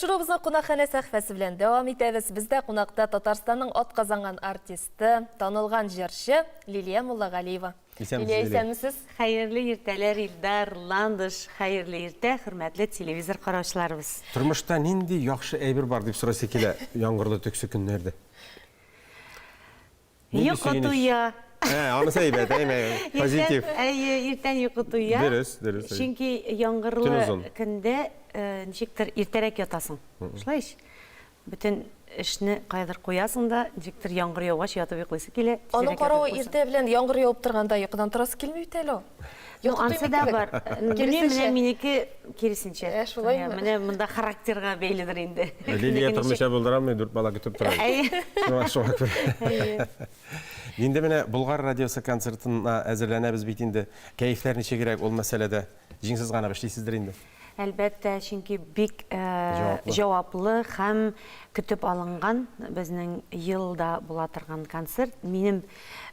Тапшыруыбызның кунакхана сәхфәсе белән дәвам итәбез. Бездә кунакта Татарстанның атказанган артисты, танылган җырчы Лилия Муллагалиева. Лилия, исәнмесез? Хәерле иртәләр, Илдар, Ландыш, хәерле иртә, хөрмәтле телевизор караучыларыбыз. Тормышта нинди яхшы әйбер бар дип сораса килә яңгырлы төксө көннәрдә? Йокы туя. Анысы әйбәт, позитив. Иртән йокы туя. Дөрес. Чөнки яңгырлы көндә ничектер иртәрәк ятасың. Шулай. Бүтән эшне кайдыр куясың да, ничектер яңгыр яугач ятып йоклыйсы килә. Аның каравы иртә белән яңгыр яуып торганда йокыдан торасы килми бит әле. Анысы да бар. Менә минеке киресенчә. Шулаймы? Менә монда характерга бәйледер инде. Лилия тормыша булдырамый, 4 бала көтеп тора. Инде менә Болгар радиосы концертына әзерләнәбез бит инде. Кәефләр ничегрәк ул мәсьәләдә? Җиңсез гына эшлисездер инде. Әлбәттә, чөнки бик җаваплы һәм көтеп алынган безнең елда була торган концерт. Минем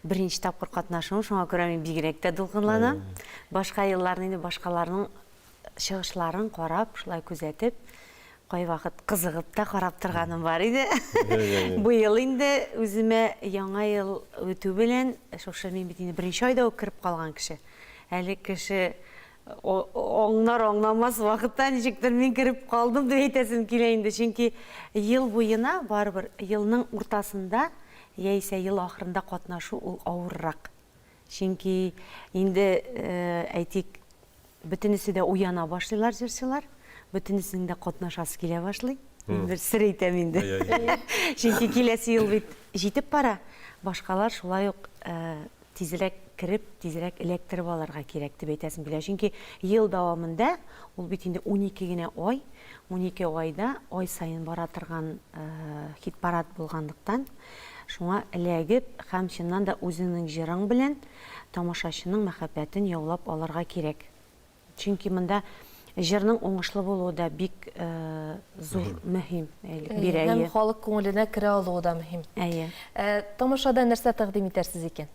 беренче тапкыр катнашуым, шуңа күрә мин бигрәк тә дулкынланам. Башка елларны инде башкаларның чыгышларын карап, шулай күзәтеп, кайвакыт кызыгып та карап торганым бар иде. Бу ел инде үземә яңа ел үтү белән, шушы мин бит инде беренче айда кирип калган кеше. Әле кеше аңнамас вакытта ничектер мин кирип калдым дип әйтәсем килә инде. Чөнки ел буена барыбер елның уртасында яисә ел ахырында катнашу ул авыррак. Чөнки инде әйтик, бөтенесе дә уяна башлыйлар җырчылар, бөтенесенең дә катнашасы килә башлый. Бер сер әйтәм инде. Чөнки киләсе ел бит җитеп бара. Башкалар шулай ук тизрәк кирип, тизрәк электрик алырга кирәк дип әйтәсем килә. Чөнки ел дәвамында ул бит инде 12 генә ай, 12 айда ай сайын бара торган хит-парад булганлыктан, шуңа эләгеп һәм чыннан да үзенең җырың белән тамашачының мәхәббәтен яулап алырга кирәк. Чөнки монда җырның уңышлы булуы да бик зур мөһим. Һәм халык күңеленә керә алуы да мөһим. Тамашада нәрсә тәкъдим итәрсез икән?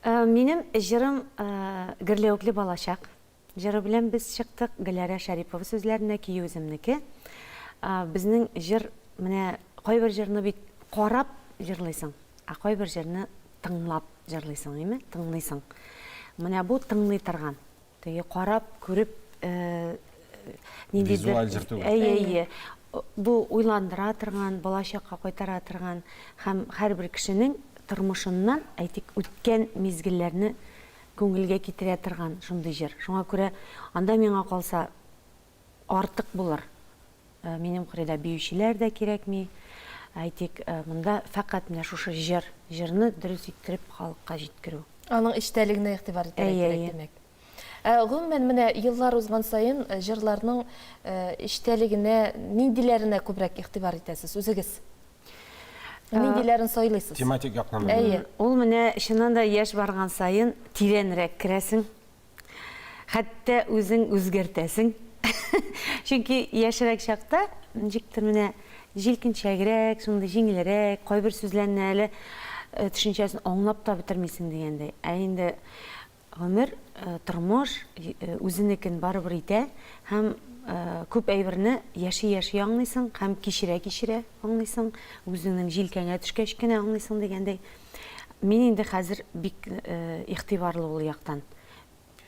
Минем җырым гөрләвекле балачак. Җыры белән без чыктык, Гөләрә Шәрипова сүзләренә ки үземнеке. Безнең җыр, менә кайбер җырны бит карап җырлыйсың, а кайбер җырны тыңлап җырлыйсың, әйме? Тыңлыйсың. Менә бу тыңлый торган. Теге карап, күреп визуаль җыр түгел. Бу уйландыра торган, балачакка кайтара торган һәм һәрбер кешенең тормышыннан, әйтик, үткән мизгелләрне күңелгә китерә торган шундый җыр. Шуңа күрә анда миңа калса артык булыр. Минем кырыйда биючеләр дә кирәкми. Әйтик, монда фақат менә шушы җырны дөрес иттереп халыкка җиткерү. Аның эчтәлегенә игътибар итәргә кирәк демәк. Гомумән менә еллар узган сайын җырларның эчтәлегенә, ниндиләренә күбрәк игътибар итәсез үзегез? Ниндиләрен сайлыйсыз? Тематик яктан. Ул менә чыннан да яшь барган сайын тирәнрәк керәсең. Хәтта үзең үзгәртәсең. Чөнки яшьрәк чакта ничектер менә җилкенчәгрәк, шундый җиңелрәк, кайбер сүзләрне әле төшенчәсен аңлап та битермисең дигәндәй. Инде гомер, тормыш үзенекен барыбер итә һәм күп әйберне яши аңлыйсың һәм кичерә аңлыйсың, үзеңнең җилкәңә төшкәч кенә аңлыйсың дигәндәй. Мин инде хәзер бик игътибарлы ул яктан.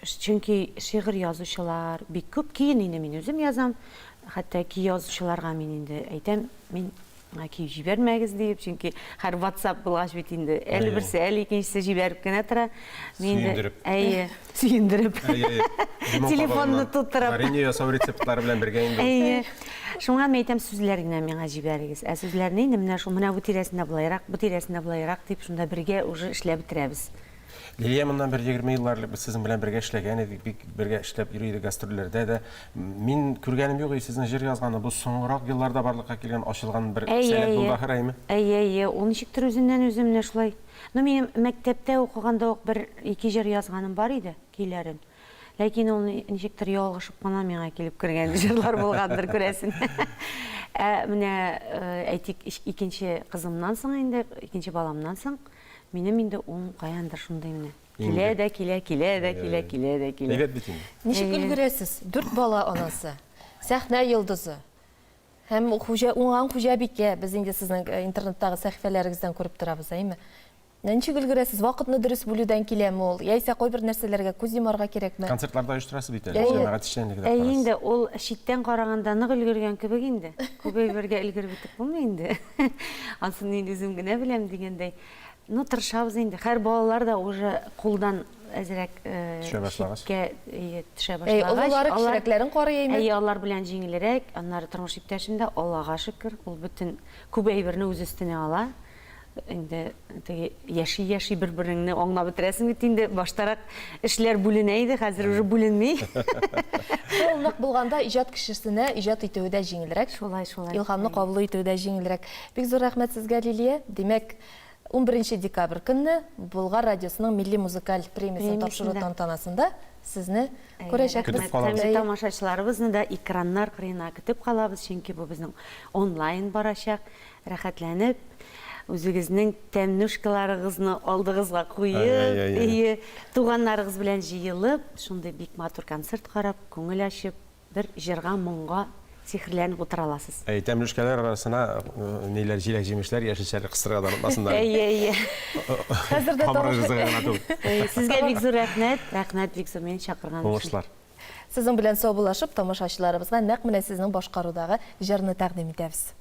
Чөнки шигырь язучылар бик күп, киен инде мин үзем язам. Хәтта ки язучыларга мин инде әйтәм, мин ки җибәрмәгез дип, чөнки һәр WhatsApp булгач бит инде әле берсе, әле икенчесе җибәреп кенә тора. Мин сөендереп. Телефонны тутырып. Варенье ясау рецептлары белән бергә инде. Шуңа мен әйтәм, сүзләр генә миңа җибәрегез. Сүзләрне инде менә бу тирәсендә булайрак, бу тирәсендә булайрак дип шунда бергә уже эшләп бетерәбез. Лилия моннан 20 еллар без сезнең белән бергә эшләгән идек, бик бергә эшләп йөри идек гастрольләрдә дә. Мин күргәнем юк, сезнең җыр язганы бу соңрак елларда барлыкка килгән ачылган бер сәләт булды ахыр әйме? Ул ничектер үзеннән үземне шулай. Минем мәктәптә укыганда ук бер ике җыр язганым бар иде, киләрен. Ләкин ул ничектер ялгышып кына миңа килеп кергән җырлар булгандыр күрәсең. Менә әйтик, икенче кызымнан соң инде, икенче баламнан соң минем инде каяндыр шундай менә. Килә. Ничек өлгерәсез? 4 бала анасы, сәхнә йолдызы. Һәм уңган хуҗабикә, без инде сезнең интернеттагы сәхифәләрегездән күреп торабыз, әйме? Ничек өлгерәсез? Вакытны дөрес бүлүдән киләме ул? Яисә кайбер нәрсәләргә күз йомарга кирәкме? Концертларда оештырасыз бит әле, Әйе. җәмәгать эшчәнлеге дә Инде ул читтән караганда нык өлгергән кебек инде. Күбәйбергә өлгереп бетеп булмый инде. Ансын инде үзем генә беләм дигәндәй. Ну, тырышабыз инде. Һәр балалар да уже кулдан әзрәк Төшә башлагач. төшә Эй, башлагач. олылары кешеләкләрен карый әйме? Әйе, алар белән җиңелрәк. Аннары тормыш иптәшем дә, Аллага шөкер, ул бөтен күбәйберне үз өстенә ала. Инде теге яши бер-береңне аңлап бетерәсең бит инде баштарак эшләр бүленә иде, хәзер уже бүленми. Ул булганда иҗат кешесенә иҗат итүе дә җиңелрәк. Шулай. Илһамны кабул итүе дә җиңелрәк. Бик зур рәхмәт сезгә, Лилия. Димәк, 11 декабрь көнне Болгар радиосының милли музыкаль премиясын тапшыру тантанасында сезне күрәчәкбез. Көтеп калабыз. Һәм тамашачыларыбызны да экраннар кырыена көтеп калабыз, чөнки бу безнең онлайн барачак. Рәхәтләнеп, үзегезнең тәмнушкаларыгызны алдыгызга куеп, туганнарыгыз белән җыелып, шундый бик матур концерт карап, күңел ачып, бер җырга, моңга сихерләнеп утыра аласыз. Тәмлешкәләр арасына ниләр җиләк-җимешләр, яшелчәләр кыстырырга да онытмасындар. Хәзер дә Сезгә бик зур рәхмәт. Рәхмәт бик зур мине чакырган өчен. Уңышлар. Сезнең белән саубуллашып, тамашачыларыбызга нәкъ менә сезнең башкарудагы җырны тәкъдим итәбез.